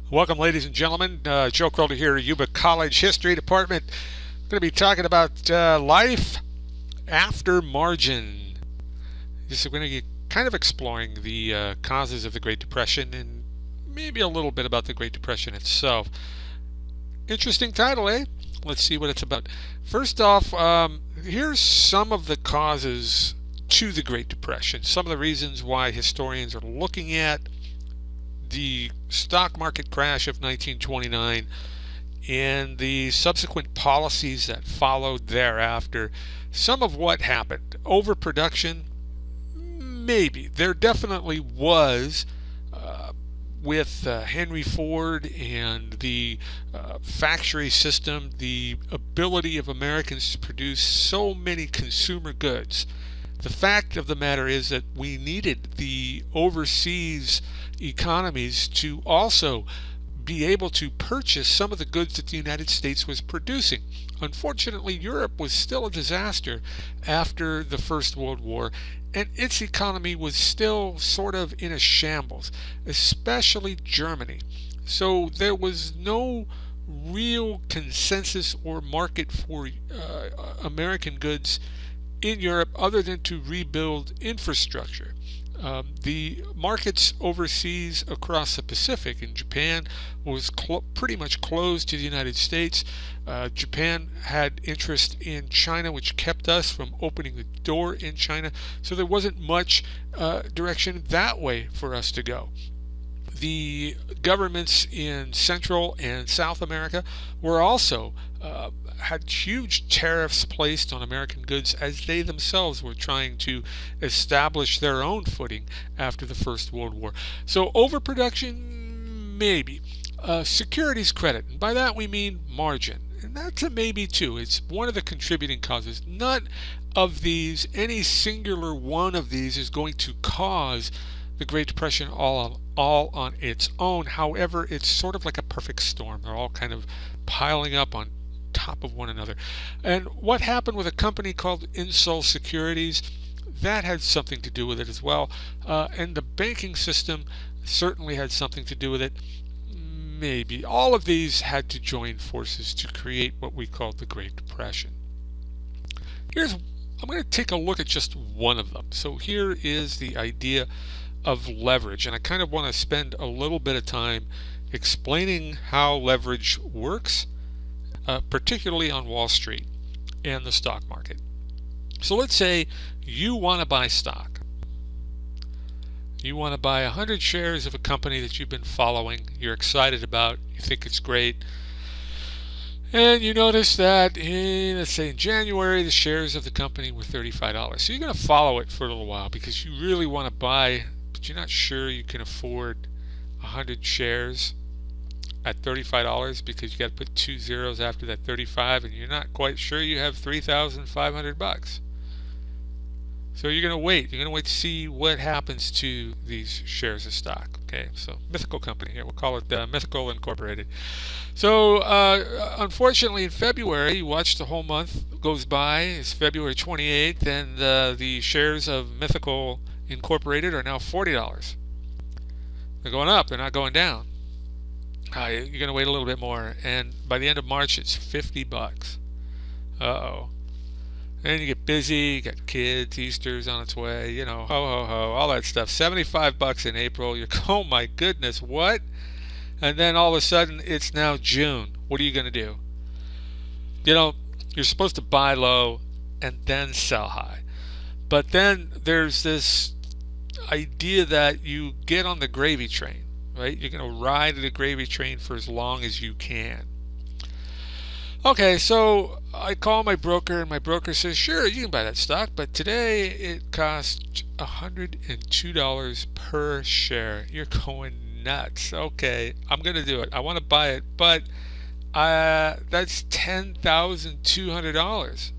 Welcome, ladies and gentlemen. Joe Crowder here, Yuba College History Department. I'm going to be talking about life after margin. We're going to be kind of exploring the causes of the Great Depression and maybe a little bit about the Great Depression itself. Interesting title, eh? Let's see what it's about. First off, here's some of the causes to the Great Depression, some of the reasons why historians are looking at the stock market crash of 1929 and the subsequent policies that followed thereafter. Some of what happened: overproduction, maybe. There definitely was, with Henry Ford and the factory system, the ability of Americans to produce so many consumer goods. The fact of the matter is that we needed the overseas economies to also be able to purchase some of the goods that the United States was producing. Unfortunately, Europe was still a disaster after the First World War, and its economy was still sort of in a shambles, especially Germany. So there was no real consensus or market for American goods in Europe other than to rebuild infrastructure. The markets overseas across the Pacific in Japan was pretty much closed to the United States. Japan had interest in China, which kept us from opening the door in China. So there wasn't much direction that way for us to go. The governments in Central and South America were also had huge tariffs placed on American goods as they themselves were trying to establish their own footing after the First World War. So overproduction, maybe. Securities credit, and by that we mean margin. And that's a maybe too. It's one of the contributing causes. None of these, any singular one of these, is going to cause the Great Depression all on its own. However, it's sort of like a perfect storm. They're all kind of piling up on top of one another. And what happened with a company called Soul Securities, that had something to do with it as well. And the banking system certainly had something to do with it. Maybe. All of these had to join forces to create what we call the Great Depression. I'm going to take a look at just one of them. So here is the idea of leverage, and I kind of want to spend a little bit of time explaining how leverage works, particularly on Wall Street and the stock market. So let's say you want to buy stock. You want to buy 100 shares of a company that you've been following, you're excited about, you think it's great, and you notice that let's say in January the shares of the company were $35. So you're going to follow it for a little while because you really want to buy, but you're not sure you can afford 100 shares at $35 because you got to put 2 zeros after that 35, and you're not quite sure you have $3,500. So you're going to wait. You're going to wait to see what happens to these shares of stock. Okay, so mythical company here. We'll call it Mythical Incorporated. So unfortunately, in February, you watch the whole month goes by. It's February 28th, and the shares of Mythical Incorporated are now $40. They're going up. They're not going down. You're going to wait a little bit more, and by the end of March, it's $50. Uh-oh. Then you get busy, you got kids, Easter's on its way, ho ho ho, all that stuff. $75 in April. You're, oh my goodness, what? And then all of a sudden it's now June. What are you going to do? You're supposed to buy low and then sell high. But then there's this idea that you get on the gravy train, right? You're going to ride the gravy train for as long as you can. Okay, so I call my broker, and my broker says, sure, you can buy that stock, but today it costs $102 per share. You're going nuts. Okay, I'm going to do it. I want to buy it, but that's $10,200.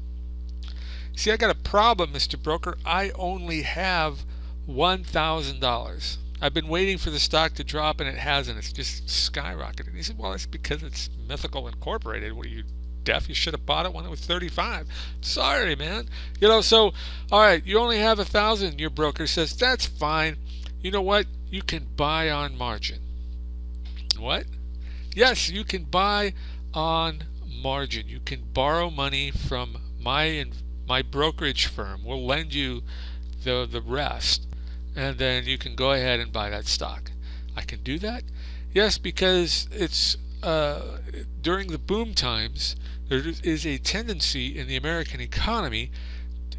See, I got a problem, Mr. Broker. I only have $1,000. I've been waiting for the stock to drop, and it hasn't. It's just skyrocketed. He said, well, that's because it's Mythical Incorporated. What, are you deaf? You should have bought it when it was 35. Sorry, man. So, all right, you only have 1,000. Your broker says, that's fine. You know what? You can buy on margin. What? Yes, you can buy on margin. You can borrow money from my brokerage firm. We'll lend you the rest, and then you can go ahead and buy that stock. I can do that. Yes, because it's during the boom times, there is a tendency in the American economy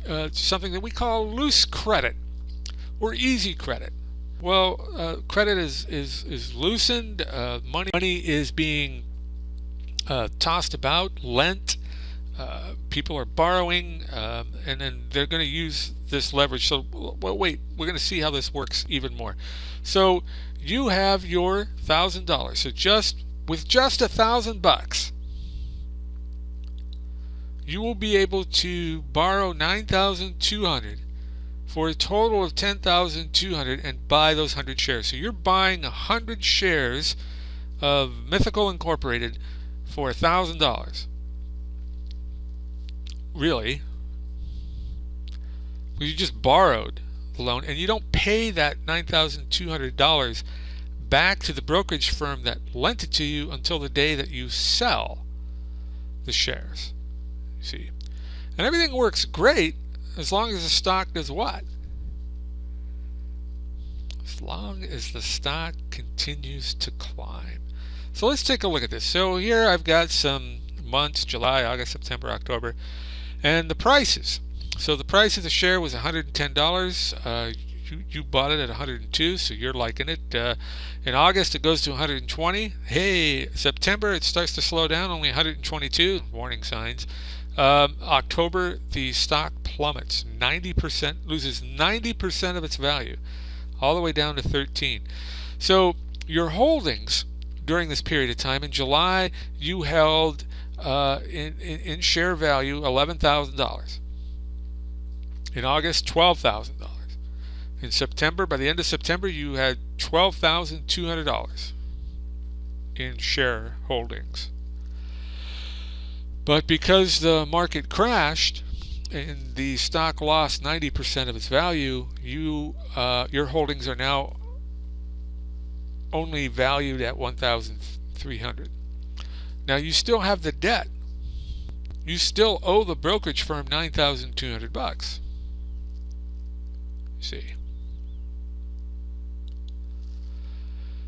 to something that we call loose credit or easy credit. Well, credit is loosened. Money is being tossed about, lent. People are borrowing, and then they're going to use this leverage. So, well, wait, we're going to see how this works even more. So, you have your $1,000. So, with just $1,000, you will be able to borrow $9,200 for a total of $10,200 and buy those 100 shares. So, you're buying 100 shares of Mythical Incorporated for $1,000. Really, you just borrowed the loan, and you don't pay that $9,200 back to the brokerage firm that lent it to you until the day that you sell the shares. You see, and everything works great as long as the stock does what? As long as the stock continues to climb. So let's take a look at this. So here I've got some months: July, August, September, October. And the prices. So the price of the share was $110. You bought it at $102, so you're liking it. In August, it goes to $120. Hey, September, it starts to slow down, only $122. Warning signs. October, the stock plummets 90%, loses 90% of its value, all the way down to 13. So your holdings during this period of time, in July, you held in share value $11,000. In August, $12,000. In September, by the end of September, you had $12,200 in share holdings. But because the market crashed and the stock lost 90% of its value, your holdings are now only valued at $1,300. Now you still have the debt. You still owe the brokerage firm $9,200. See.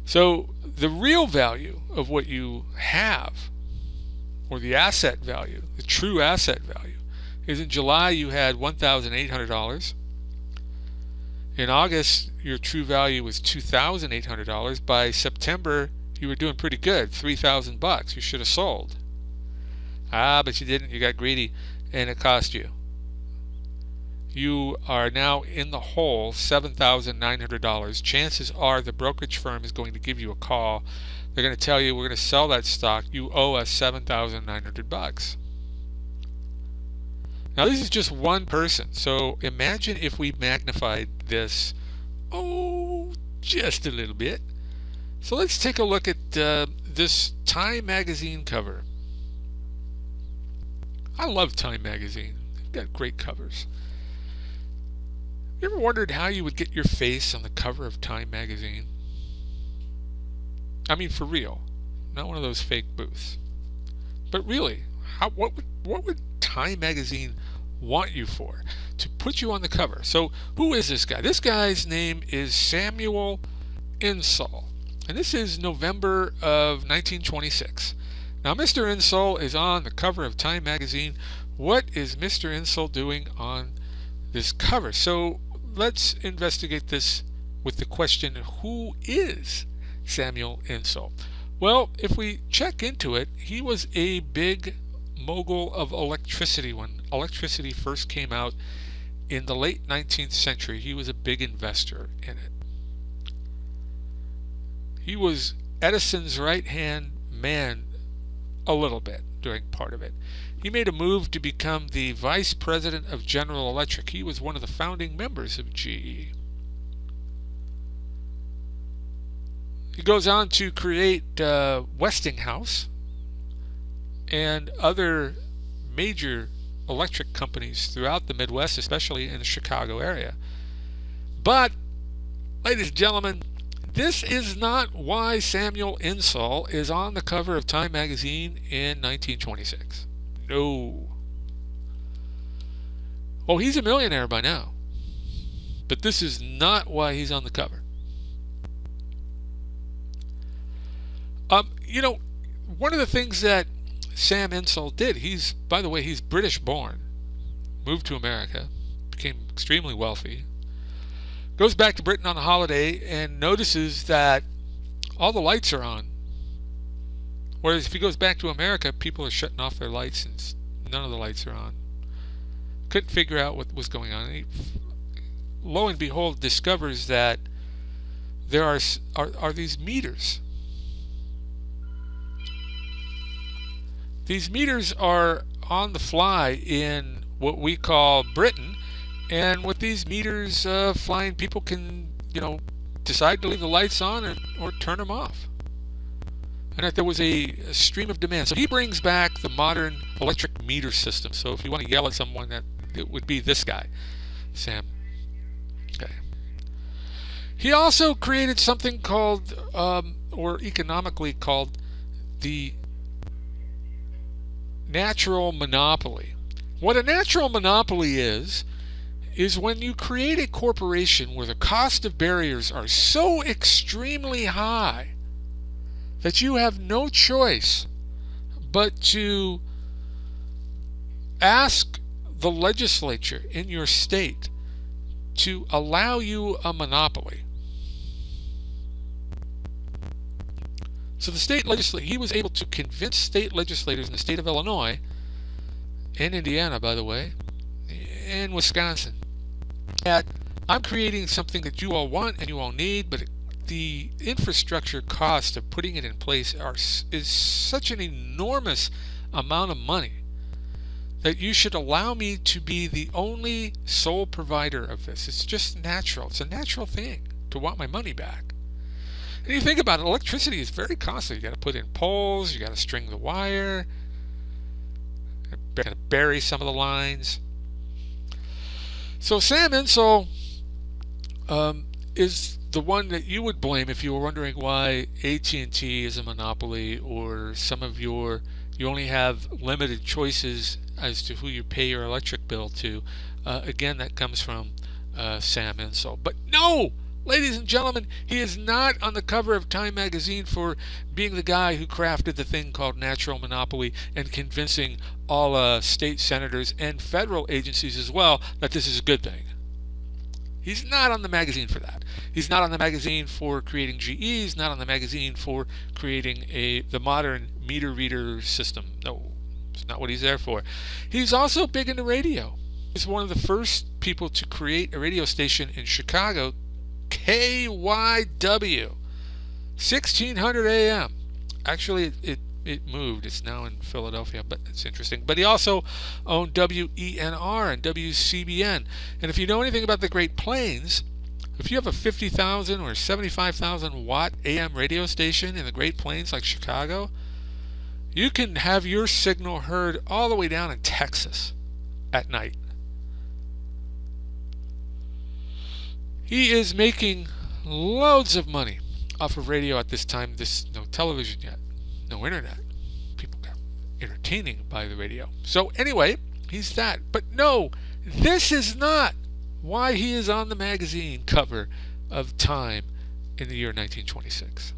So the real value of what you have, or the asset value, the true asset value, is in July you had $1,800. In August your true value was $2,800. By September you were doing pretty good, $3,000. You should have sold. But you didn't. You got greedy, and it cost you. You are now in the hole, $7,900. Chances are the brokerage firm is going to give you a call. They're going to tell you, we're going to sell that stock. You owe us $7,900. Now this is just one person. So imagine if we magnified this, just a little bit. So let's take a look at this Time magazine cover. I love Time magazine. They've got great covers. You ever wondered how you would get your face on the cover of Time magazine? I mean, for real, not one of those fake booths. But really, what would Time magazine want you for? To put you on the cover. So who is this guy? This guy's name is Samuel Insull. And this is November of 1926. Now, Mr. Insull is on the cover of Time magazine. What is Mr. Insull doing on this cover? So let's investigate this with the question, who is Samuel Insull? Well, if we check into it, he was a big mogul of electricity when electricity first came out in the late 19th century. He was a big investor in it. He was Edison's right-hand man a little bit during part of it. He made a move to become the vice president of General Electric. He was one of the founding members of GE. He goes on to create Westinghouse and other major electric companies throughout the Midwest, especially in the Chicago area. But, ladies and gentlemen, This is not why Samuel Insull is on the cover of Time magazine in 1926. No. Oh, he's a millionaire by now. But this is not why he's on the cover. You know, one of the things that Sam Insull did, by the way, he's British born, moved to America, became extremely wealthy, goes back to Britain on a holiday and notices that all the lights are on. Whereas if he goes back to America, people are shutting off their lights and none of the lights are on. Couldn't figure out what was going on. He, lo and behold, discovers that there are these meters. These meters are on the fly in what we call Britain, and with these meters flying, people can, decide to leave the lights on or turn them off. And that there was a stream of demand. So he brings back the modern electric meter system. So if you want to yell at someone, that it would be this guy, Sam. Okay. He also created something called, or economically called, the natural monopoly. What a natural monopoly is when you create a corporation where the cost of barriers are so extremely high that you have no choice but to ask the legislature in your state to allow you a monopoly. So the state legislature, he was able to convince state legislators in the state of Illinois, and Indiana, by the way, and Wisconsin, that I'm creating something that you all want and you all need, but the infrastructure cost of putting it in place is such an enormous amount of money that you should allow me to be the only sole provider of this. It's just natural. It's a natural thing to want my money back. And you think about it, electricity is very costly. You got to put in poles, you got to string the wire, you got to bury some of the lines. So Sam Insull is the one that you would blame if you were wondering why AT&T is a monopoly, or you only have limited choices as to who you pay your electric bill to. Again, that comes from Sam Insull. But no! Ladies and gentlemen, he is not on the cover of Time magazine for being the guy who crafted the thing called natural monopoly and convincing all state senators and federal agencies as well that this is a good thing. He's not on the magazine for that. He's not on the magazine for creating GE. He's not on the magazine for creating the modern meter reader system. No, it's not what he's there for. He's also big into radio. He's one of the first people to create a radio station in Chicago, KYW, 1600 AM. Actually, it moved. It's now in Philadelphia, but it's interesting. But he also owned WENR and WCBN. And if you know anything about the Great Plains, if you have a 50,000 or 75,000 watt AM radio station in the Great Plains like Chicago, you can have your signal heard all the way down in Texas at night. He is making loads of money off of radio at this time. There's no television yet, no internet. People got entertaining by the radio. So anyway, he's that. But no, this is not why he is on the magazine cover of Time in the year 1926.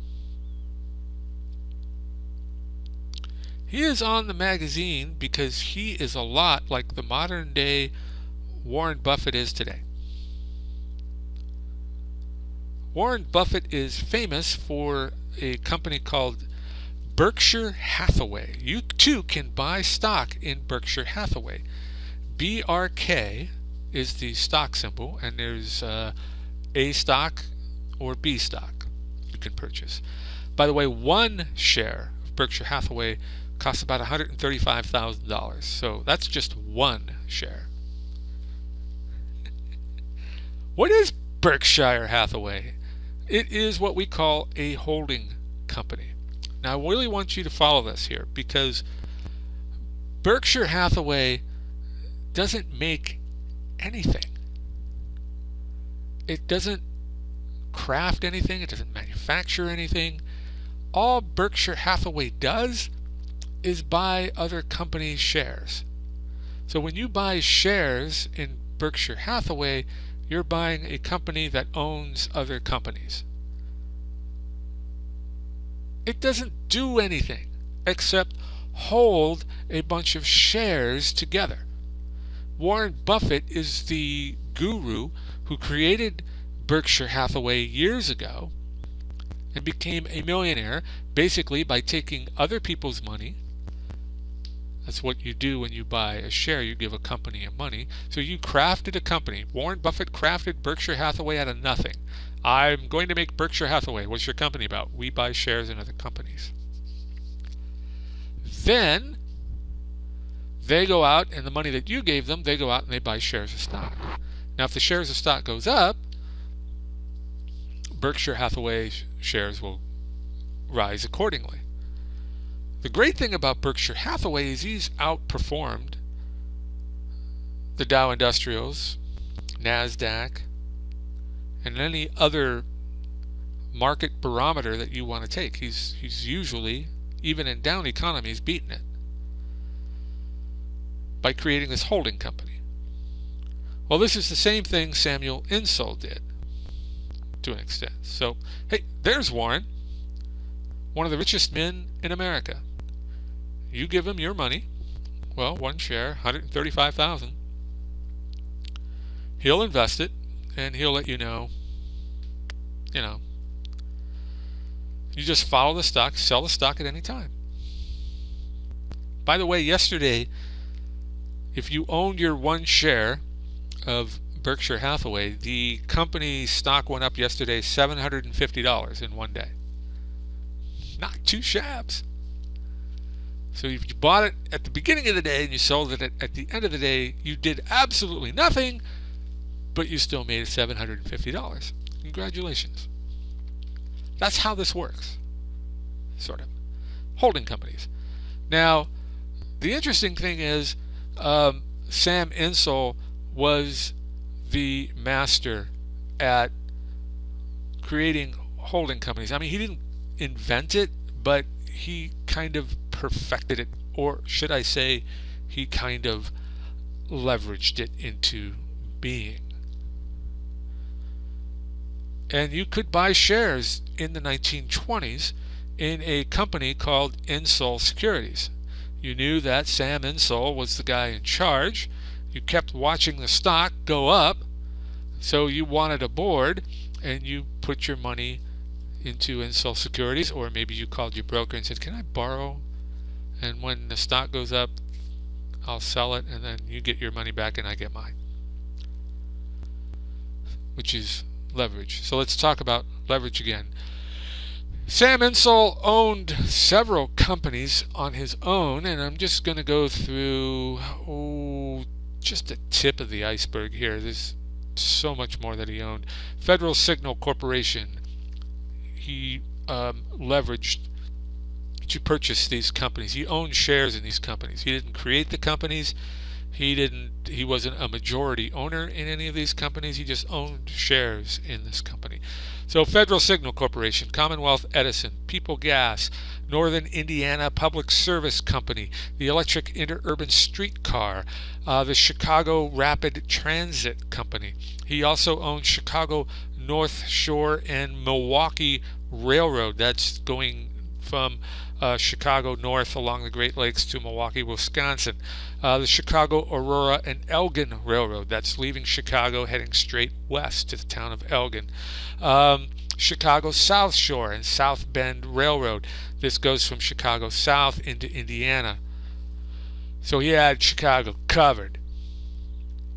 He is on the magazine because he is a lot like the modern day Warren Buffett is today. Warren Buffett is famous for a company called Berkshire Hathaway. You too can buy stock in Berkshire Hathaway. BRK is the stock symbol, and there's A stock or B stock you can purchase. By the way, one share of Berkshire Hathaway costs about $135,000. So that's just one share. What is Berkshire Hathaway? It is what we call a holding company. Now, I really want you to follow this here, because Berkshire Hathaway doesn't make anything. It doesn't craft anything. It doesn't manufacture anything. All Berkshire Hathaway does is buy other companies' shares. So when you buy shares in Berkshire Hathaway, you're buying a company that owns other companies. It doesn't do anything except hold a bunch of shares together. Warren Buffett is the guru who created Berkshire Hathaway years ago and became a millionaire basically by taking other people's money. That's what you do when you buy a share. You give a company money. So you crafted a company. Warren Buffett crafted Berkshire Hathaway out of nothing. I'm going to make Berkshire Hathaway. What's your company about? We buy shares in other companies. Then they go out, and the money that you gave them, they go out and they buy shares of stock. Now, if the shares of stock goes up, Berkshire Hathaway shares will rise accordingly. The great thing about Berkshire Hathaway is he's outperformed the Dow Industrials, NASDAQ, and any other market barometer that you want to take. He's usually, even in down economies, beaten it by creating this holding company. Well, this is the same thing Samuel Insull did to an extent. So, hey, there's Warren, one of the richest men in America. You give him your money, well, one share, $135,000. He'll invest it, and he'll let you know. You just follow the stock, sell the stock at any time. By the way, yesterday, if you owned your one share of Berkshire Hathaway, the company stock went up yesterday $750 in one day. Not two shabs. So if you bought it at the beginning of the day and you sold it at the end of the day, you did absolutely nothing, but you still made $750. Congratulations. That's how this works, sort of. Holding companies. Now, the interesting thing is Sam Insull was the master at creating holding companies. I mean, he didn't invent it, but he kind of perfected it, or should I say, he kind of leveraged it into being. And you could buy shares in the 1920s in a company called Soul Securities. You knew that Sam Insull was the guy in charge. You kept watching the stock go up, so you wanted a board, and you put your money into Insull Securities, or maybe you called your broker and said, can I borrow? And when the stock goes up, I'll sell it, and then you get your money back and I get mine, which is leverage. So let's talk about leverage again. Sam Insull owned several companies on his own, and I'm just going to go through just the tip of the iceberg here. There's so much more that he owned. Federal Signal Corporation. He leveraged to purchase these companies. He owned shares in these companies. He didn't create the companies. He wasn't a majority owner in any of these companies. He just owned shares in this company. So Federal Signal Corporation, Commonwealth Edison, People Gas, Northern Indiana Public Service Company, the Electric Interurban Streetcar, the Chicago Rapid Transit Company. He also owned Chicago North Shore and Milwaukee Railroad. That's going from Chicago north along the Great Lakes to Milwaukee, Wisconsin. The Chicago Aurora and Elgin Railroad. That's leaving Chicago, heading straight west to the town of Elgin. Chicago South Shore and South Bend Railroad. This goes from Chicago south into Indiana. So he had Chicago covered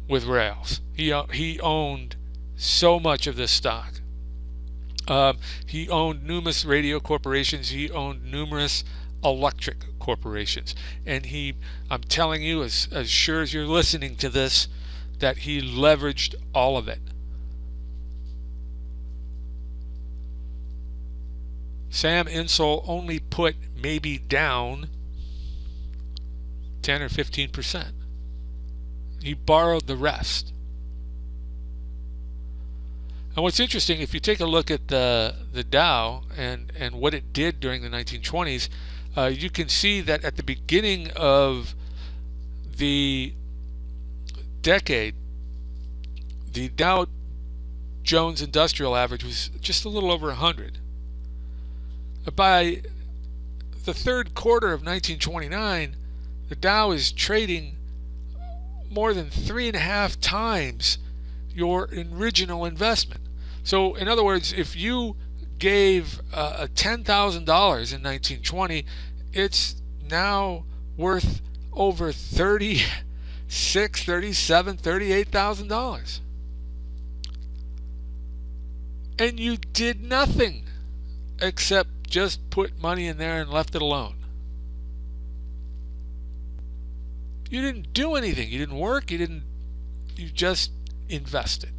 with rails. He owned so much of this stock. He owned numerous radio corporations. He owned numerous electric corporations. And I'm telling you, as sure as you're listening to this, that he leveraged all of it. Sam Insull only put maybe down 10 or 15%. He borrowed the rest. And what's interesting, if you take a look at the Dow and what it did during the 1920s, you can see that at the beginning of the decade, the Dow Jones Industrial Average was just a little over 100. By the third quarter of 1929, the Dow is trading more than 3.5 times your original investment. So in other words, if you gave $10,000 in 1920, it's now worth over $36,000, $37,000, $38,000. And you did nothing except just put money in there and left it alone. You didn't do anything. You didn't work. You just invested.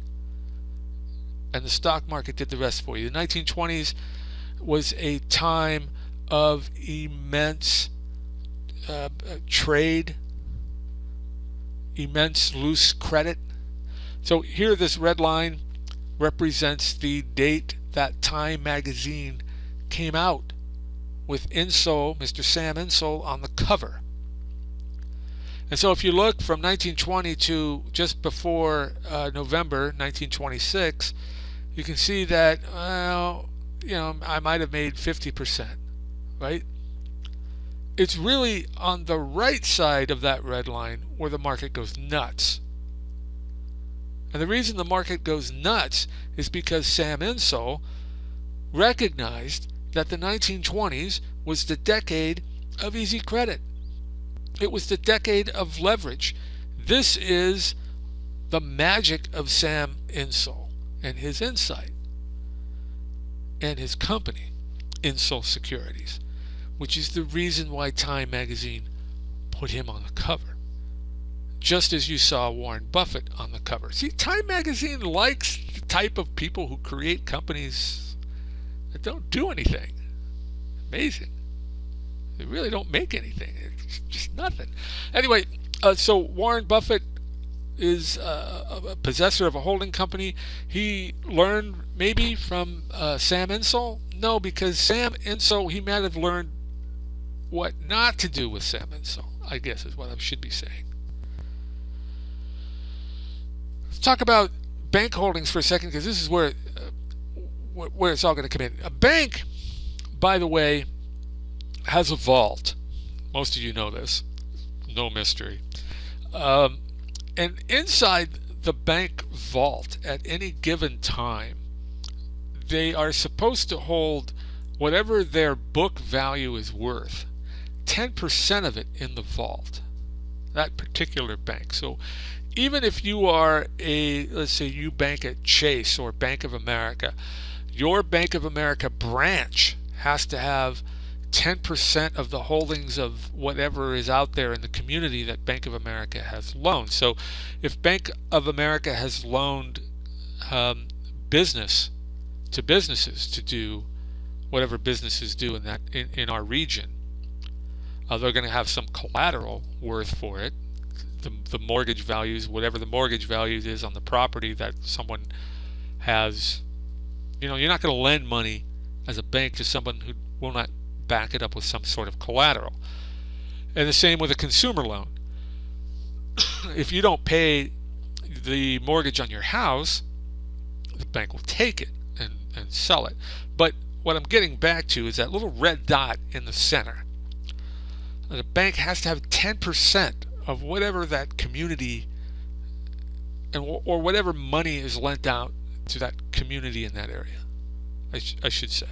And the stock market did the rest for you. The 1920s was a time of immense trade, immense loose credit. So here, this red line represents the date that Time magazine came out with Insull, Mr. Sam Insull, on the cover. And so if you look from 1920 to just before November 1926, you can see that, I might have made 50%, right? It's really on the right side of that red line where the market goes nuts. And the reason the market goes nuts is because Sam Insull recognized that the 1920s was the decade of easy credit. It was the decade of leverage. This is the magic of Sam Insull and his insight and his company, Soul Securities, which is the reason why Time magazine put him on the cover. Just as you saw Warren Buffett on the cover. See, Time magazine likes the type of people who create companies that don't do anything. Amazing. They really don't make anything. It's just nothing. Anyway, so Warren Buffett is a possessor of a holding company. He learned maybe from Sam Insull? No, because Sam Insull, he might have learned what not to do with Sam Insull, I guess is what I should be saying. Let's talk about bank holdings for a second, because this is where it's all going to come in. A bank, by the way, has a vault. Most of you know this. No mystery. And inside the bank vault at any given time, they are supposed to hold whatever their book value is worth, 10% of it in the vault, that particular bank. So even if you are let's say you bank at Chase or Bank of America, your Bank of America branch has to have 10% of the holdings of whatever is out there in the community that Bank of America has loaned. So if Bank of America has loaned business to businesses to do whatever businesses do in our region, they're going to have some collateral worth for it. The mortgage values, whatever the mortgage value is on the property that someone has. You're not going to lend money as a bank to someone who will not back it up with some sort of collateral. And the same with a consumer loan. If you don't pay the mortgage on your house, the bank will take it and sell it. But what I'm getting back to is that little red dot in the center. The bank has to have 10% of whatever that community or whatever money is lent out to that community in that area, I should say.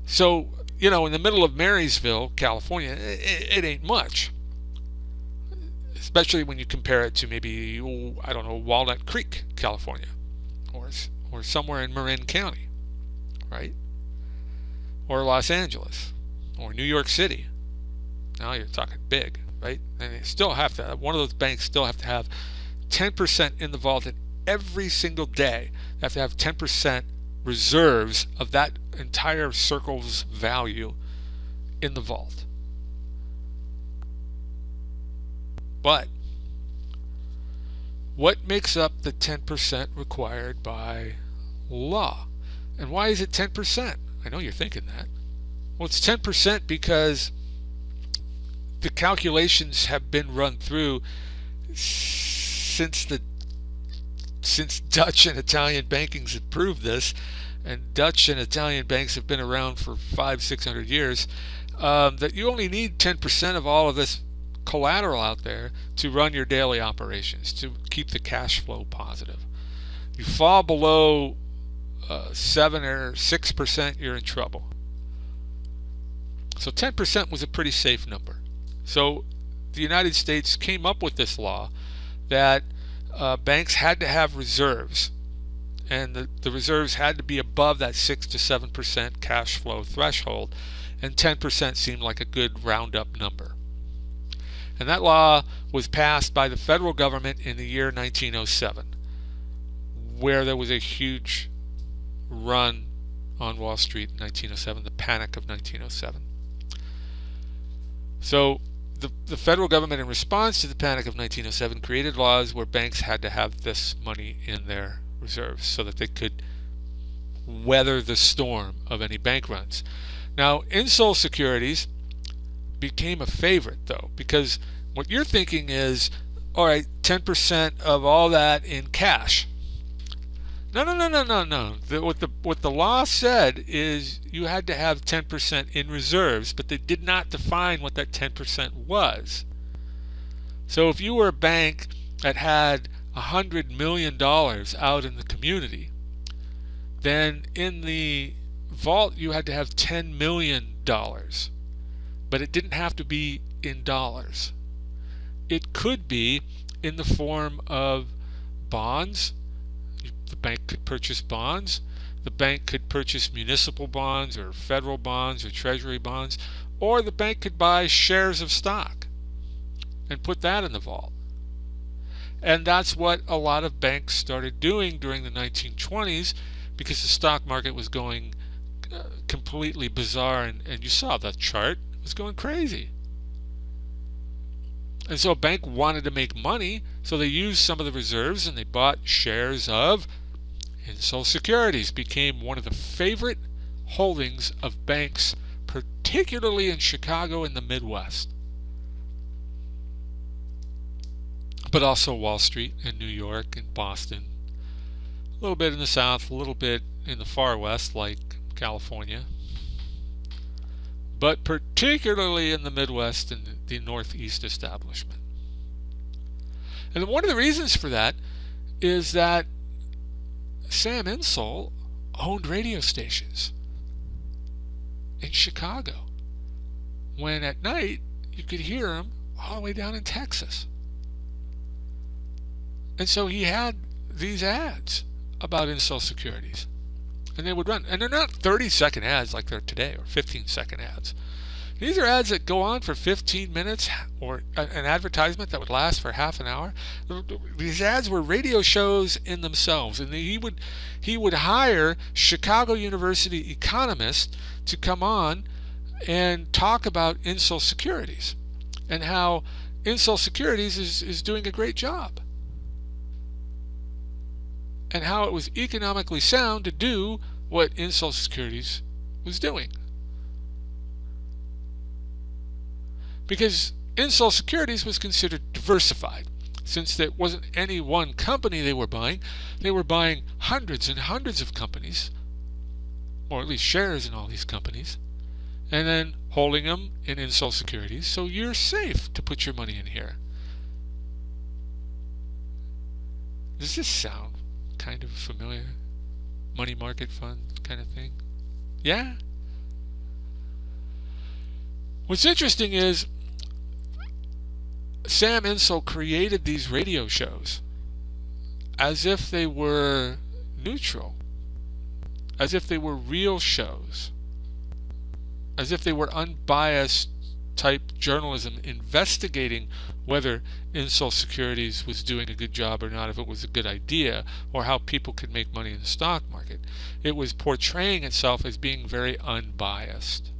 So, in the middle of Marysville, California, it ain't much. Especially when you compare it to maybe, Walnut Creek, California. Or somewhere in Marin County, right? Or Los Angeles. Or New York City. Now you're talking big, right? And they still have to, one of those banks still have to have 10% in the vault, and every single day they have to have 10% reserves of that entire circle's value in the vault. But What makes up the 10% required by law? And why is it 10%? I know you're thinking that. Well, it's 10% because the calculations have been run through since Dutch and Italian bankings have proved this, and Dutch and Italian banks have been around for 500-600 years, that you only need 10% of all of this collateral out there to run your daily operations, to keep the cash flow positive. You fall below 7 or 6%, you're in trouble. So 10% was a pretty safe number. So the United States came up with this law that banks had to have reserves, and the reserves had to be above that 6 to 7% cash flow threshold, and 10% seemed like a good roundup number. And that law was passed by the federal government in the year 1907, where there was a huge run on Wall Street in 1907, the panic of 1907. So the federal government, in response to the panic of 1907, created laws where banks had to have this money in their reserves so that they could weather the storm of any bank runs. Now, Insull Securities became a favorite, though, because what you're thinking is, all right, 10% of all that in cash. No. What the law said is you had to have 10% in reserves, but they did not define what that 10% was. So if you were a bank that had $100 million out in the community, then in the vault you had to have $10 million. But it didn't have to be in dollars. It could be in the form of bonds. The bank could purchase bonds. The bank could purchase municipal bonds or federal bonds or treasury bonds. Or the bank could buy shares of stock and put that in the vault. And that's what a lot of banks started doing during the 1920s, because the stock market was going completely bizarre, and you saw the chart. It was going crazy. And so a bank wanted to make money, so they used some of the reserves and they bought shares of Soul Securities. Became one of the favorite holdings of banks, particularly in Chicago and the Midwest, but also Wall Street and New York and Boston, a little bit in the South, a little bit in the far West like California, but particularly in the Midwest and the Northeast establishment. And one of the reasons for that is that Sam Insull owned radio stations in Chicago, when at night you could hear him all the way down in Texas. And so he had these ads about Insull Securities, and they would run. And they're not 30-second ads like they're today, or 15-second ads. These are ads that go on for 15 minutes, or an advertisement that would last for half an hour. These ads were radio shows in themselves, and he would hire Chicago University economists to come on and talk about Insull Securities and how Insull Securities is doing a great job, and how it was economically sound to do what Insull Securities was doing. Because Insull Securities was considered diversified, since there wasn't any one company they were buying hundreds and hundreds of companies, or at least shares in all these companies, and then holding them in Insull Securities, so you're safe to put your money in here. Does this sound kind of familiar? Money market fund kind of thing? Yeah? What's interesting is Sam Insull created these radio shows as if they were neutral, as if they were real shows, as if they were unbiased type journalism investigating whether Insull Securities was doing a good job or not, if it was a good idea, or how people could make money in the stock market. It was portraying itself as being very unbiased.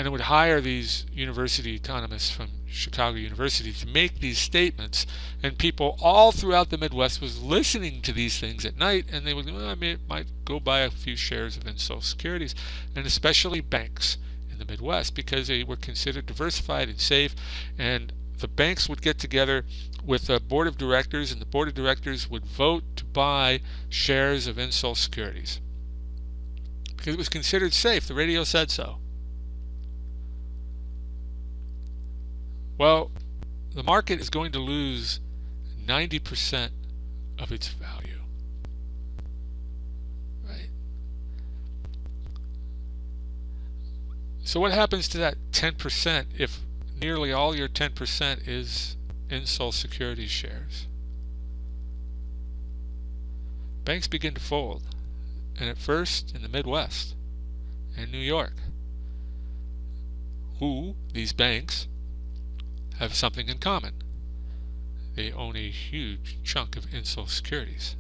and it would hire these university economists from Chicago University to make these statements, and people all throughout the Midwest was listening to these things at night, and they would go, I might go buy a few shares of Insull Securities, and especially banks in the Midwest, because they were considered diversified and safe, and the banks would get together with a board of directors, and the board of directors would vote to buy shares of Insull Securities because it was considered safe. The radio said so. Well, the market is going to lose 90% of its value. Right? So what happens to that 10% if nearly all your 10% is Insull Securities shares? Banks begin to fold, and at first in the Midwest and New York, these banks have something in common. They own a huge chunk of Insull Securities.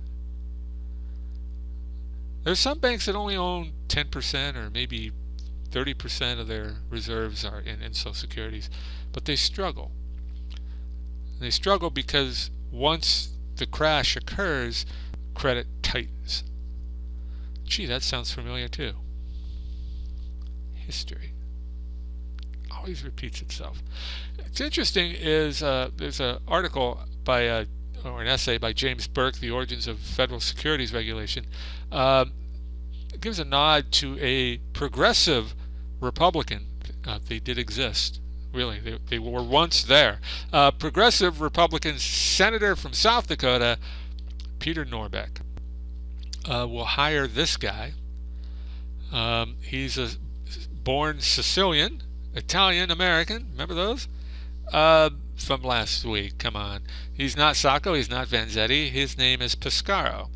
There's some banks that only own 10% or maybe 30% of their reserves are in Insull Securities, but they struggle. They struggle because once the crash occurs, credit tightens. Gee, that sounds familiar too. History always repeats itself. It's interesting is there's an article by or an essay by James Burke, The Origins of Federal Securities Regulation. It gives a nod to a progressive Republican. They did exist. Really, they were once there. Progressive Republican senator from South Dakota, Peter Norbeck, will hire this guy. He's a born Sicilian, Italian American. Remember those? From last week. Come on. He's not Sacco. He's not Vanzetti. His name is Pescara.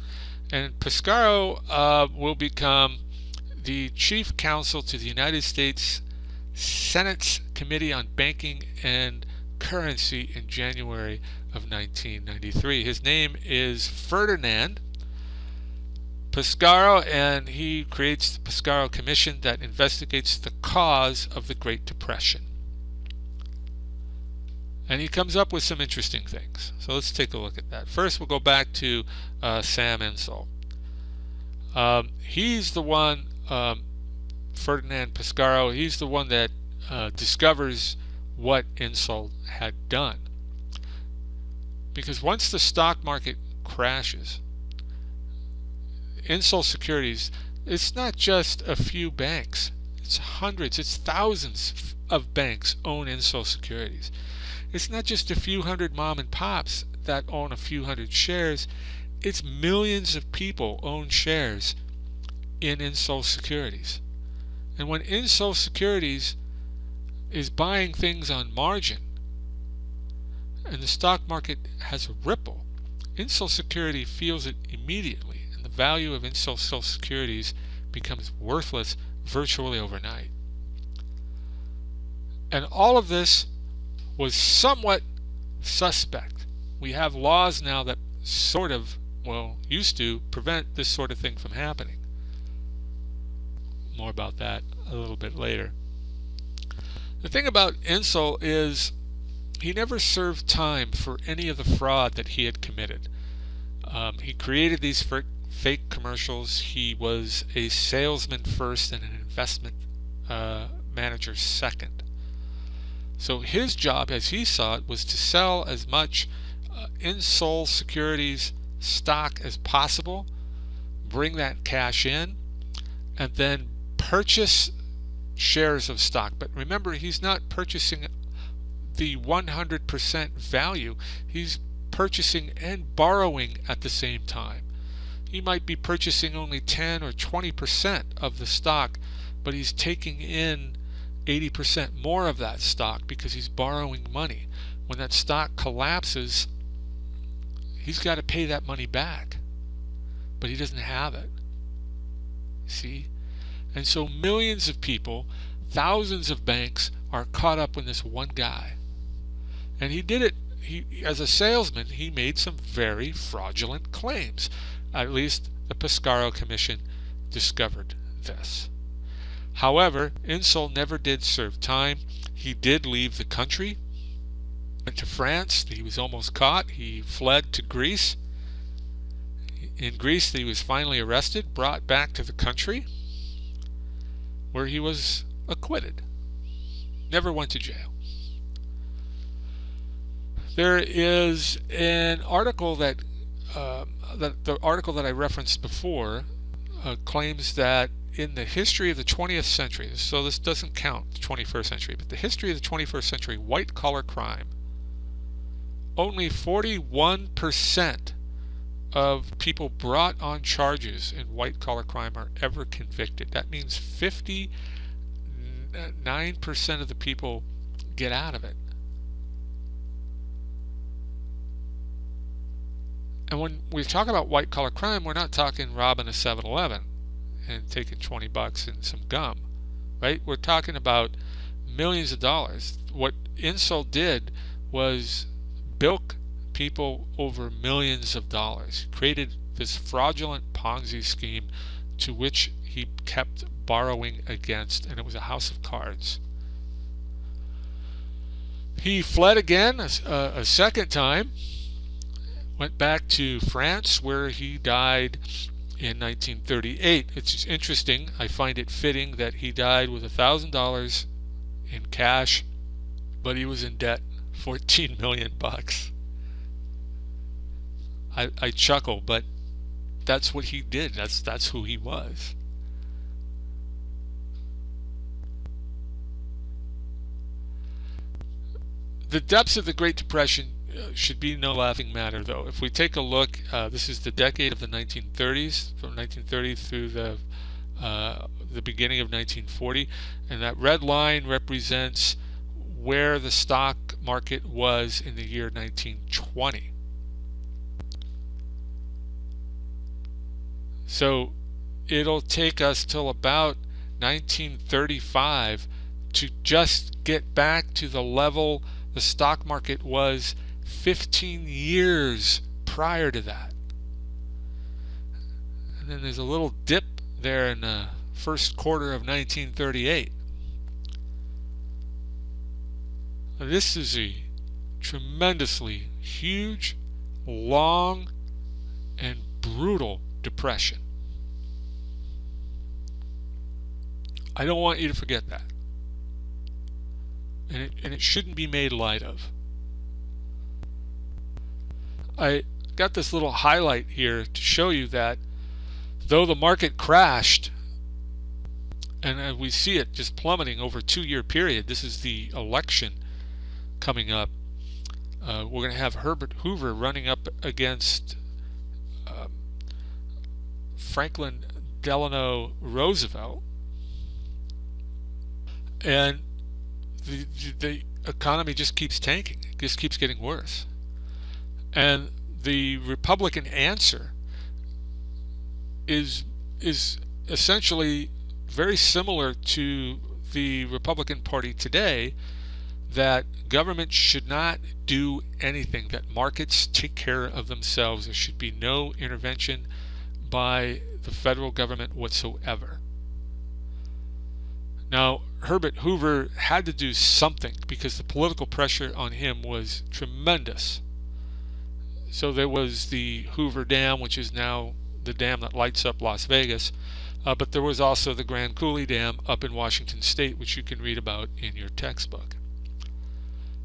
And Pescara will become the chief counsel to the United States Senate's Committee on Banking and Currency in January of 1993. His name is Ferdinand Pescara, and he creates the Pescara Commission that investigates the cause of the Great Depression. And he comes up with some interesting things. So let's take a look at that. First, we'll go back to Sam Insull. He's the one, Ferdinand Pescara, he's the one that discovers what Insull had done. Because once the stock market crashes, Insull Securities, it's not just a few banks. It's hundreds, it's thousands of banks own Insull Securities. It's not just a few hundred mom and pops that own a few hundred shares. It's millions of people own shares in Insull Securities. And when Insull Securities is buying things on margin and the stock market has a ripple, Insull Securities feels it immediately. The value of Insull Securities becomes worthless virtually overnight. And all of this was somewhat suspect. We have laws now that sort of, used to prevent this sort of thing from happening. More about that a little bit later. The thing about Insull is he never served time for any of the fraud that he had committed. He created these fake commercials. He was a salesman first and an investment manager second. So his job, as he saw it, was to sell as much Insull Securities stock as possible, bring that cash in, and then purchase shares of stock. But remember, he's not purchasing the 100% value. He's purchasing and borrowing at the same time. He might be purchasing only 10 or 20% of the stock, but he's taking in 80% more of that stock because he's borrowing money. When that stock collapses, he's got to pay that money back, but he doesn't have it. See? And so millions of people, thousands of banks are caught up in this one guy. And he did it. As a salesman, he made some very fraudulent claims. At least the Pescara Commission discovered this. However, Insull never did serve time. He did leave the country, went to France. He was almost caught. He fled to Greece. In Greece, he was finally arrested, brought back to the country, where he was acquitted. Never went to jail. There is an article that the article that I referenced before claims that in the history of the 20th century, so this doesn't count the 21st century, but the history of the 21st century, white-collar crime, only 41% of people brought on charges in white-collar crime are ever convicted. That means 59% of the people get out of it. And when we talk about white-collar crime, we're not talking robbing a 7-Eleven and taking $20 and some gum, right? We're talking about millions of dollars. What Insull did was bilk people over millions of dollars, created this fraudulent Ponzi scheme to which he kept borrowing against, and it was a house of cards. He fled again a second time, went back to France, where he died in 1938. It's just interesting. I find it fitting that he died with $1,000 in cash, but he was in debt $14 million. I chuckle, but that's what he did. That's who he was. The depths of the Great Depression should be no laughing matter, though. If we take a look, this is the decade of the 1930s, from 1930 through the beginning of 1940, and that red line represents where the stock market was in the year 1920. So it'll take us till about 1935 to just get back to the level the stock market was 15 years prior to that. And then there's a little dip there in the first quarter of 1938. This is a tremendously huge, long, and brutal depression. I don't want you to forget that. And it shouldn't be made light of. I got this little highlight here to show you that though the market crashed, and we see it just plummeting over a 2-year period, this is the election coming up. We're going to have Herbert Hoover running up against Franklin Delano Roosevelt, and the economy just keeps tanking. It just keeps getting worse. And the Republican answer is essentially very similar to the Republican Party today, that government should not do anything, that markets take care of themselves. There should be no intervention by the federal government whatsoever. Now, Herbert Hoover had to do something because the political pressure on him was tremendous. So there was the Hoover Dam, which is now the dam that lights up Las Vegas, but there was also the Grand Coulee Dam up in Washington State, which you can read about in your textbook.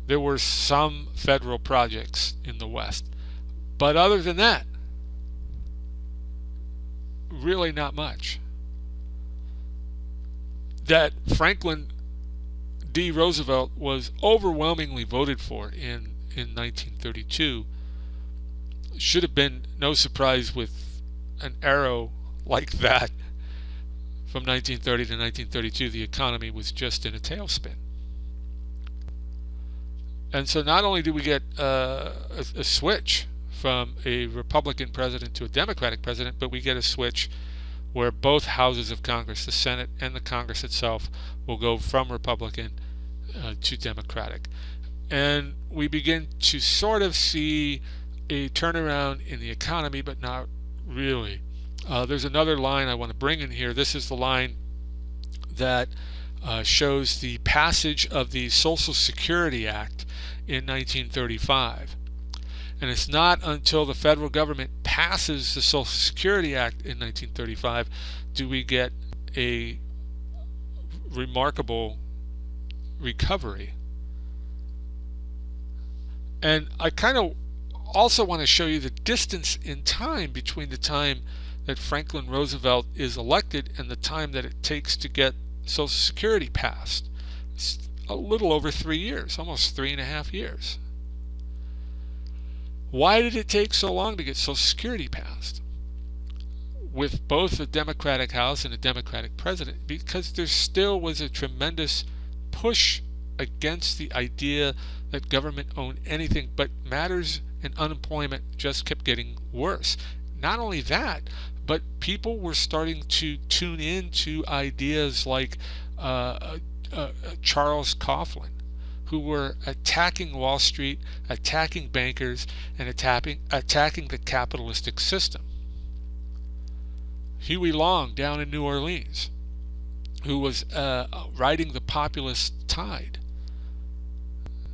There were some federal projects in the West, but other than that, really not much. That Franklin D. Roosevelt was overwhelmingly voted for in 1932 should have been no surprise, with an arrow like that. From 1930 to 1932, the economy was just in a tailspin. And so not only do we get a switch from a Republican president to a Democratic president, but we get a switch where both houses of Congress, the Senate and the Congress itself, will go from Republican to Democratic. And we begin to sort of see a turnaround in the economy, but not really. There's another line I want to bring in here. This is the line that shows the passage of the Social Security Act in 1935. And it's not until the federal government passes the Social Security Act in 1935 do we get a remarkable recovery. And I kind of also want to show you the distance in time between the time that Franklin Roosevelt is elected and the time that it takes to get Social Security passed. It's a little over 3 years, almost 3.5 years. Why did it take so long to get Social Security passed with both a Democratic House and a Democratic president? Because there still was a tremendous push against the idea that government owned anything, but matters and unemployment just kept getting worse. Not only that, but people were starting to tune in to ideas like Charles Coughlin, who were attacking Wall Street, attacking bankers, and attacking the capitalistic system. Huey Long down in New Orleans, who was riding the populist tide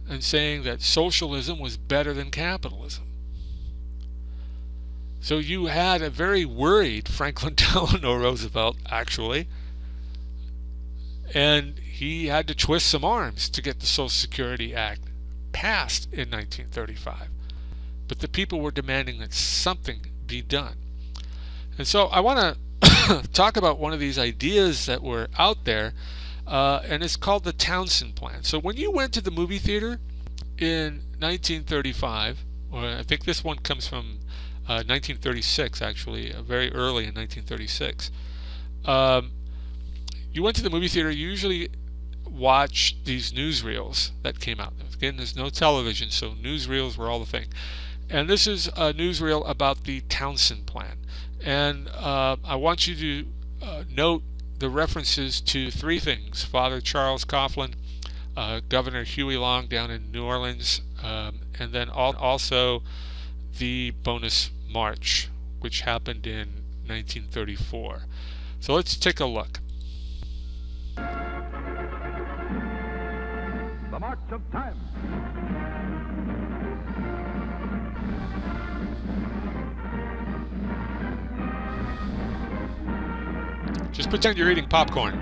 and saying that socialism was better than capitalism. So you had a very worried Franklin Delano Roosevelt, actually, and he had to twist some arms to get the Social Security Act passed in 1935. But the people were demanding that something be done. And so I want to talk about one of these ideas that were out there, and it's called the Townsend Plan. So when you went to the movie theater in 1935, or I think this one comes from 1936, actually, very early in 1936, you went to the movie theater, you usually watched these newsreels that came out. Again, there's no television, so newsreels were all the thing. And this is a newsreel about the Townsend Plan. And I want you to note the references to three things: Father Charles Coughlin, Governor Huey Long down in New Orleans, and then also the bonus march, which happened in 1934. So let's take a look. The March of Time. Just pretend you're eating popcorn.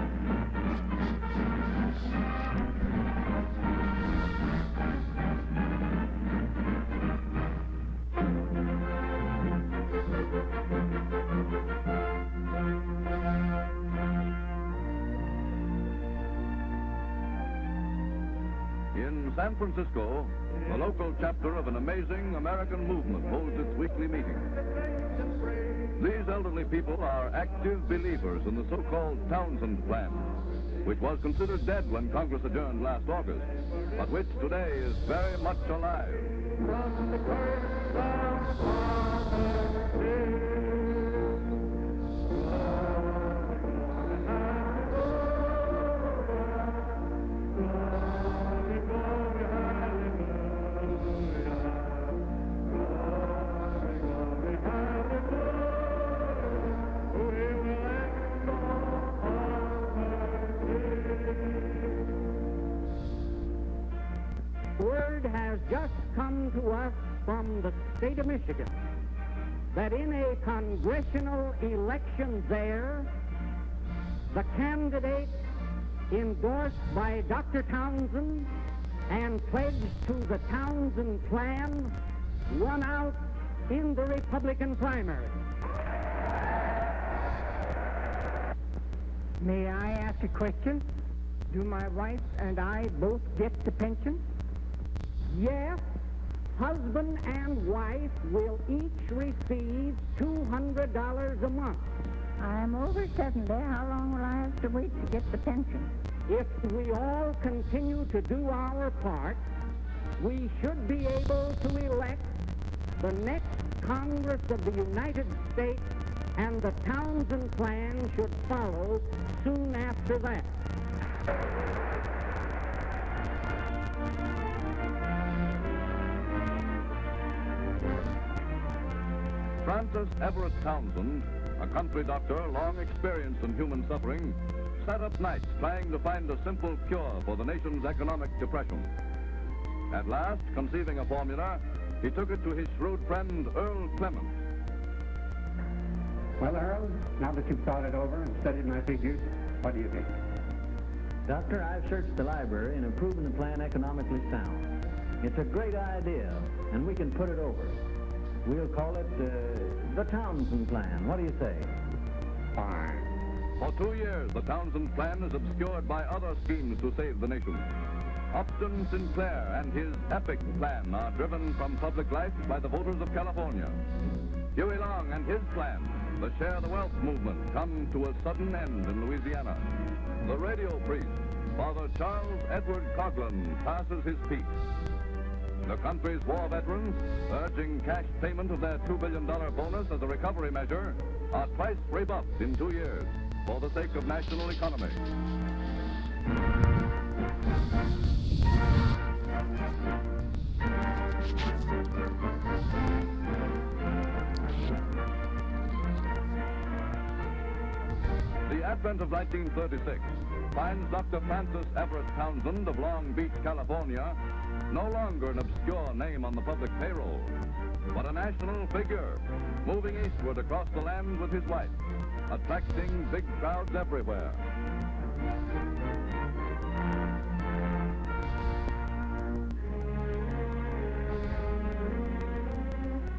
In San Francisco, the local chapter of an amazing American movement holds its weekly meeting. These elderly people are active believers in the so-called Townsend Plan, which was considered dead when Congress adjourned last August, but which today is very much alive. Word has just come to us from the state of Michigan that in a congressional election there, the candidate endorsed by Dr. Townsend and pledged to the Townsend Plan won out in the Republican primary. May I ask a question? Do my wife and I both get the pension? Yes, husband and wife will each receive $200 a month. I'm over 70. How long will I have to wait to get the pension? If we all continue to do our part, we should be able to elect the next Congress of the United States, and the Townsend Plan should follow soon after that. Francis Everett Townsend, a country doctor long experienced in human suffering, sat up nights trying to find a simple cure for the nation's economic depression. At last, conceiving a formula, he took it to his shrewd friend, Earl Clements. Well, Earl, now that you've thought it over and studied my figures, what do you think? Doctor, I've searched the library and have proven the plan economically sound. It's a great idea, and we can put it over. We'll call it the Townsend Plan. What do you say? Fine. For 2 years, the Townsend Plan is obscured by other schemes to save the nation. Upton Sinclair and his epic plan are driven from public life by the voters of California. Huey Long and his plan, the Share the Wealth movement, come to a sudden end in Louisiana. The radio priest, Father Charles Edward Coughlin, passes his peace. The country's war veterans, urging cash payment of their $2 billion bonus as a recovery measure, are twice rebuffed in 2 years for the sake of national economy. The advent of 1936 finds Dr. Francis Everett Townsend of Long Beach, California, no longer an obscure name on the public payroll, but a national figure, moving eastward across the land with his wife, attracting big crowds everywhere.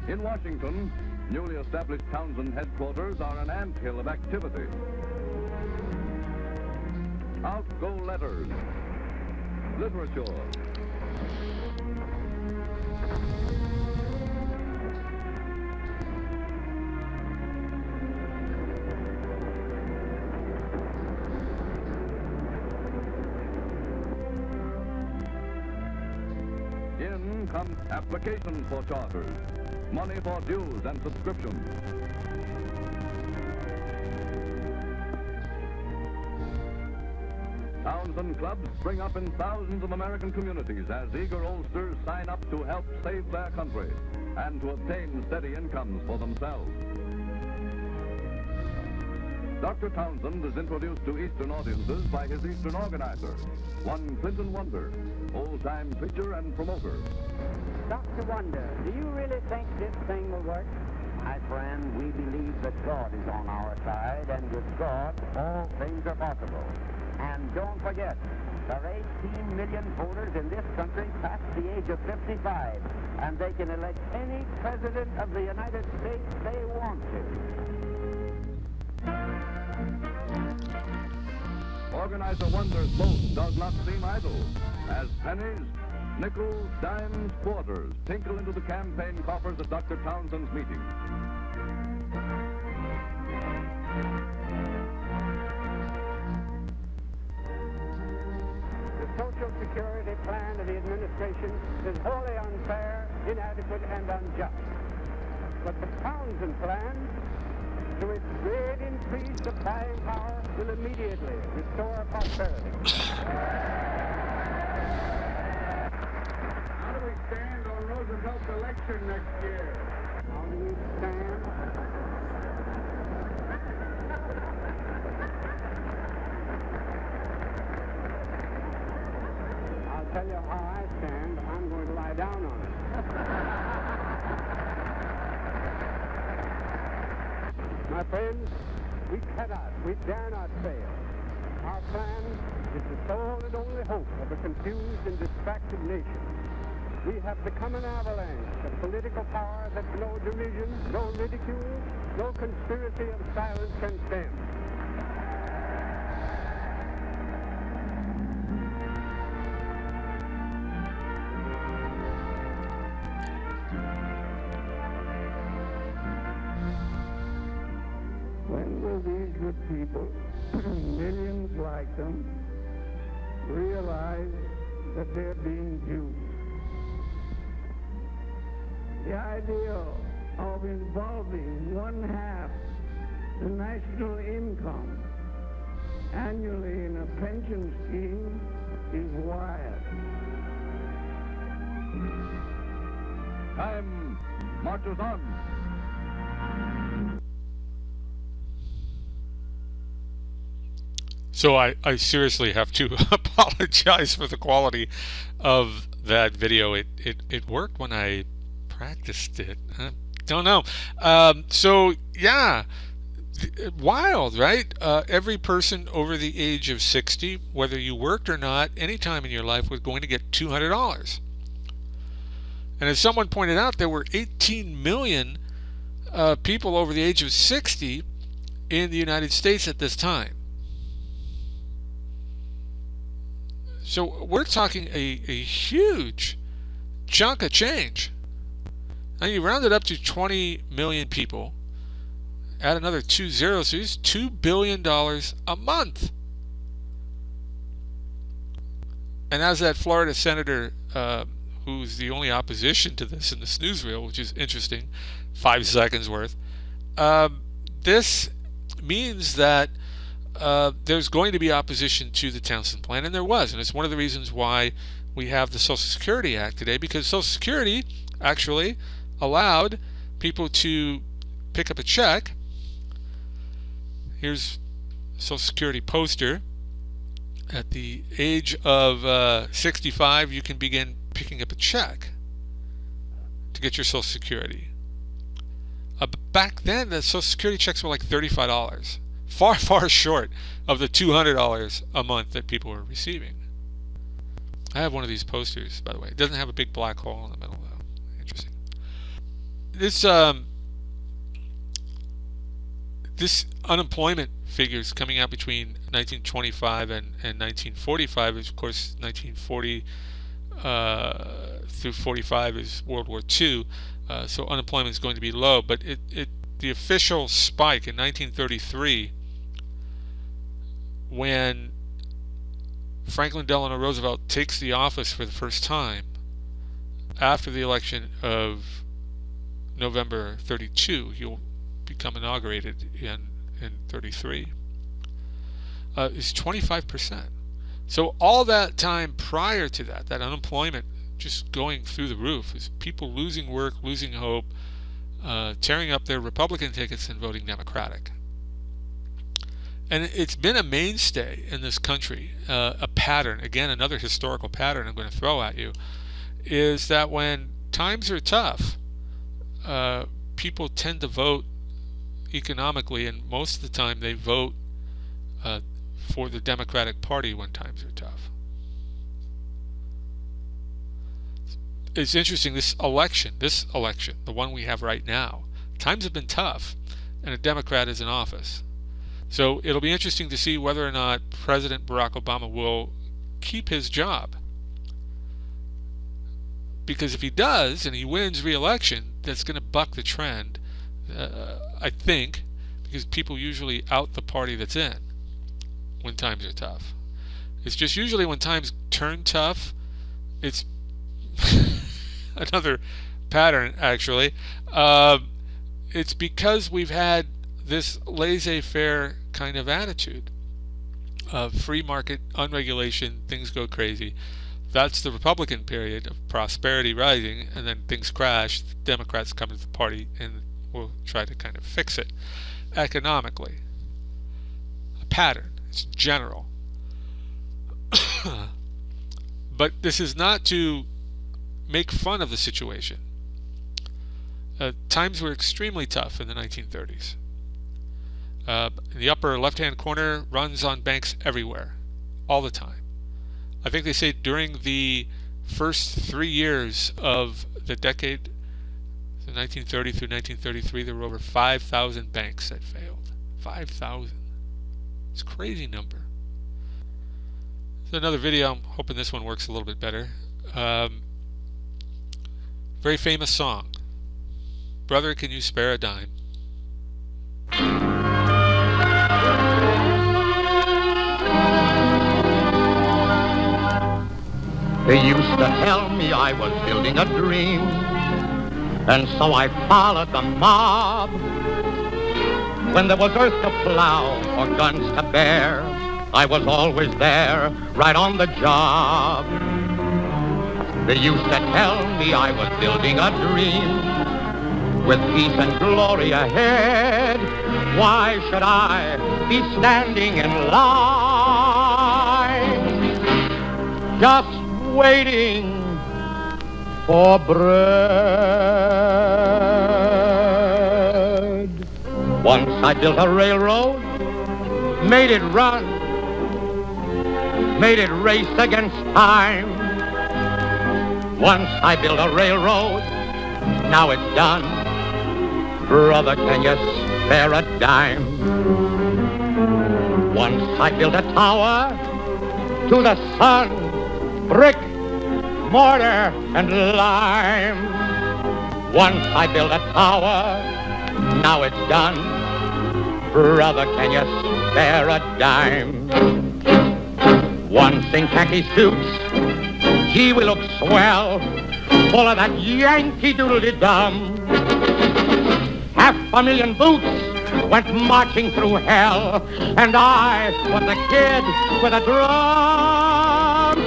In Washington, newly established Townsend headquarters are an anthill of activity. Out go letters, literature, in come applications for charters, money for dues and subscriptions. Townsend clubs spring up in thousands of American communities as eager oldsters sign up to help save their country and to obtain steady incomes for themselves. Dr. Townsend is introduced to Eastern audiences by his Eastern organizer, one Clinton Wonder, old-time preacher and promoter. Dr. Wonder, do you really think this thing will work? My friend, we believe that God is on our side, and with God, all things are possible. And don't forget, there are 18 million voters in this country past the age of 55, and they can elect any president of the United States they want to. Organizer Wonder's boast does not seem idle, as pennies, nickels, dimes, quarters tinkle into the campaign coffers at Dr. Townsend's meeting. The Social Security plan of the administration is wholly unfair, inadequate, and unjust. But the Townsend plan, through its great increase of buying power, will immediately restore prosperity. How do we stand on Roosevelt's election next year? How do we stand? I'll tell you how I stand. I'm going to lie down on it. My friends, we cannot, we dare not fail. Our plan is the sole and only hope of a confused and distracted nation. We have become an avalanche of political power that no derision, no ridicule, no conspiracy of silence can stem. When will these good people, millions like them, realize that they're being duped? The idea of involving one-half the national income annually in a pension scheme is wild. Time marches on. So I seriously have to apologize for the quality of that video. It worked when I practiced it. I don't know. So yeah, wild, right? Every person over the age of 60, whether you worked or not, any time in your life, was going to get $200. And as someone pointed out, there were 18 million people over the age of 60 in the United States at this time. So we're talking a huge chunk of change. Now you round it up to 20 million people, add another 2 zeros, so it's $2 billion a month. And as that Florida senator, who's the only opposition to this in this newsreel, which is interesting, 5 seconds worth, this means that there's going to be opposition to the Townsend Plan, and there was, and it's one of the reasons why we have the Social Security Act today, because Social Security actually allowed people to pick up a check. Here's Social Security poster. At the age of 65, you can begin picking up a check to get your Social Security. But back then, the Social Security checks were like $35. Far, far short of the $200 a month that people were receiving. I have one of these posters, by the way. It doesn't have a big black hole in the middle, though. Interesting. This unemployment figures coming out between 1925 and 1945 is, of course, 1940 through 45 is World War II, so unemployment is going to be low. But the official spike in 1933, when Franklin Delano Roosevelt takes the office for the first time after the election of November 32, he'll become inaugurated in 33, is 25%. So all that time prior to that unemployment just going through the roof, is people losing work, losing hope, tearing up their Republican tickets and voting Democratic. And it's been a mainstay in this country, a pattern, again, another historical pattern I'm going to throw at you, is that when times are tough, people tend to vote economically, and most of the time they vote for the Democratic Party when times are tough. It's interesting, this election, the one we have right now, times have been tough, and a Democrat is in office. So it'll be interesting to see whether or not President Barack Obama will keep his job. Because if he does, and he wins re-election, that's going to buck the trend, I think, because people usually out the party that's in when times are tough. It's just usually when times turn tough, it's another pattern, actually. It's because we've had this laissez-faire kind of attitude of free market, unregulation, things go crazy. That's the Republican period of prosperity rising, and then things crash. The Democrats come into the party and will try to kind of fix it economically. A pattern. It's general. But this is not to make fun of the situation. Times were extremely tough in the 1930s. In the upper left-hand corner, runs on banks everywhere, all the time. I think they say during the first 3 years of the decade, so 1930 through 1933, there were over 5,000 banks that failed. 5,000. It's a crazy number. There's another video. I'm hoping this one works a little bit better. Very famous song. Brother, can you spare a dime? They used to tell me I was building a dream, and so I followed the mob. When there was earth to plow or guns to bear, I was always there, right on the job. They used to tell me I was building a dream, with peace and glory ahead. Why should I be standing in line? just waiting for bread. Once I built a railroad, made it run, made it race against time. Once I built a railroad, now it's done. Brother, can you spare a dime? Once I built a tower to the sun, brick, mortar, and lime. Once I built a tower, now it's done. Brother, can you spare a dime? Once in khaki suits, gee, we look swell, full of that Yankee doodle-de-dum. 500,000 boots went marching through hell, and I was a kid with a drum.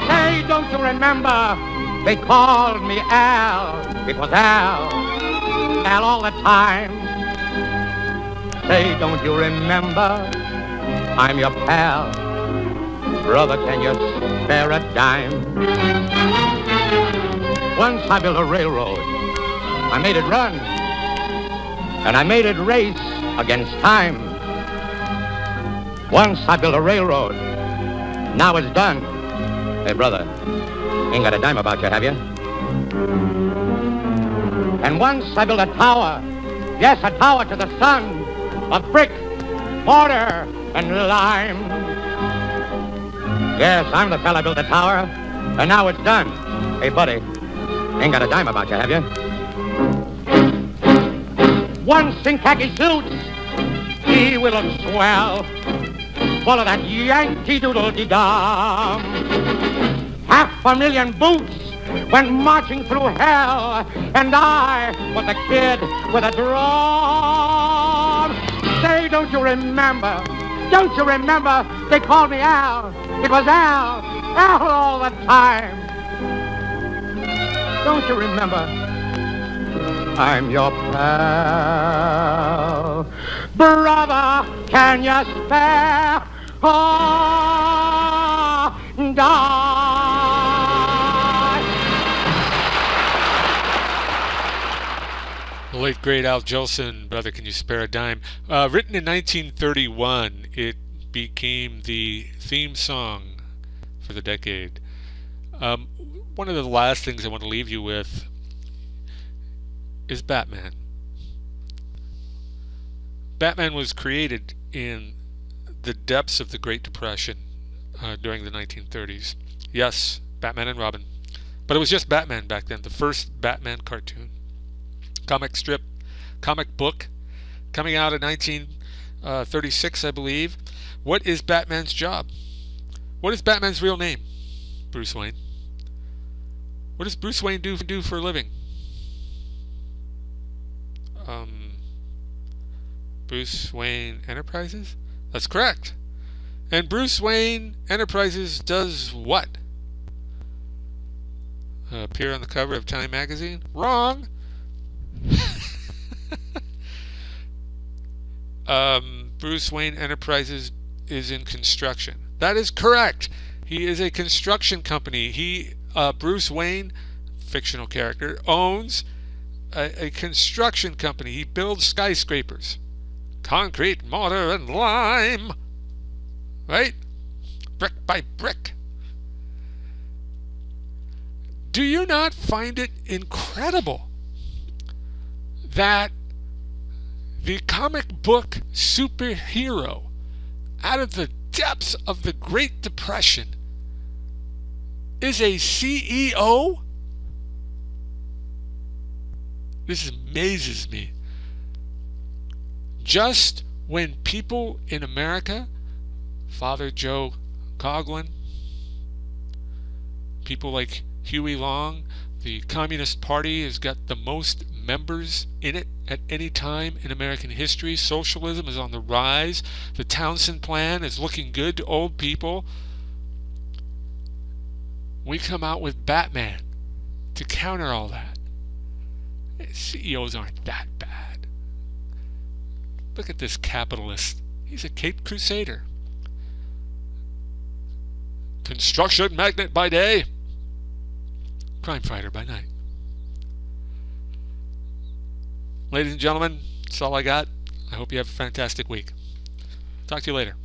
Say, don't you remember, they called me Al. It was Al, Al all the time. Say, don't you remember, I'm your pal. Brother, can you spare a dime? Once I built a railroad, I made it run, and I made it race against time. Once I built a railroad, now it's done. Hey, brother, ain't got a dime about you, have you? And once I built a tower, yes, a tower to the sun, of brick, mortar, and lime. Yes, I'm the fella built the tower, and now it's done. Hey, buddy, ain't got a dime about you, have you? Once in khaki suits, he will look swell, full of that Yankee doodle-de-dum. 500,000 boots went marching through hell, and I was a kid with a drum. Say, don't you remember, they called me Al. It was Al, Al all the time. Don't you remember, I'm your pal. Brother, can you spare a dime? The late great Al Jolson, Brother, Can You Spare a Dime? Written in 1931, it became the theme song for the decade. One of the last things I want to leave you with is Batman. Batman was created in the depths of the Great Depression during the 1930s. Yes, Batman and Robin. But it was just Batman back then, the first Batman cartoon. Comic book, coming out in 1936, I believe. What is Batman's job? What is Batman's real name? Bruce Wayne. What does Bruce Wayne do for a living? Bruce Wayne Enterprises? That's correct. And Bruce Wayne Enterprises does what? Appear on the cover of Time magazine? Wrong! Bruce Wayne Enterprises is in construction. That is correct. He is a construction company. Bruce Wayne, fictional character, owns a construction company. He builds skyscrapers. Concrete, mortar, and lime. Right? Brick by brick. Do you not find it incredible that the comic book superhero, out of the depths of the Great Depression, is a CEO? This amazes me. Just when people in America, Father Joe Coughlin, people like Huey Long, the Communist Party has got the most members in it at any time in American history. Socialism is on the rise. The Townsend Plan is looking good to old people. We come out with Batman to counter all that. CEOs aren't that bad. Look at this capitalist. He's a Caped Crusader. construction magnate by day, crime fighter by night. Ladies and gentlemen, that's all I got. I hope you have a fantastic week. Talk to you later.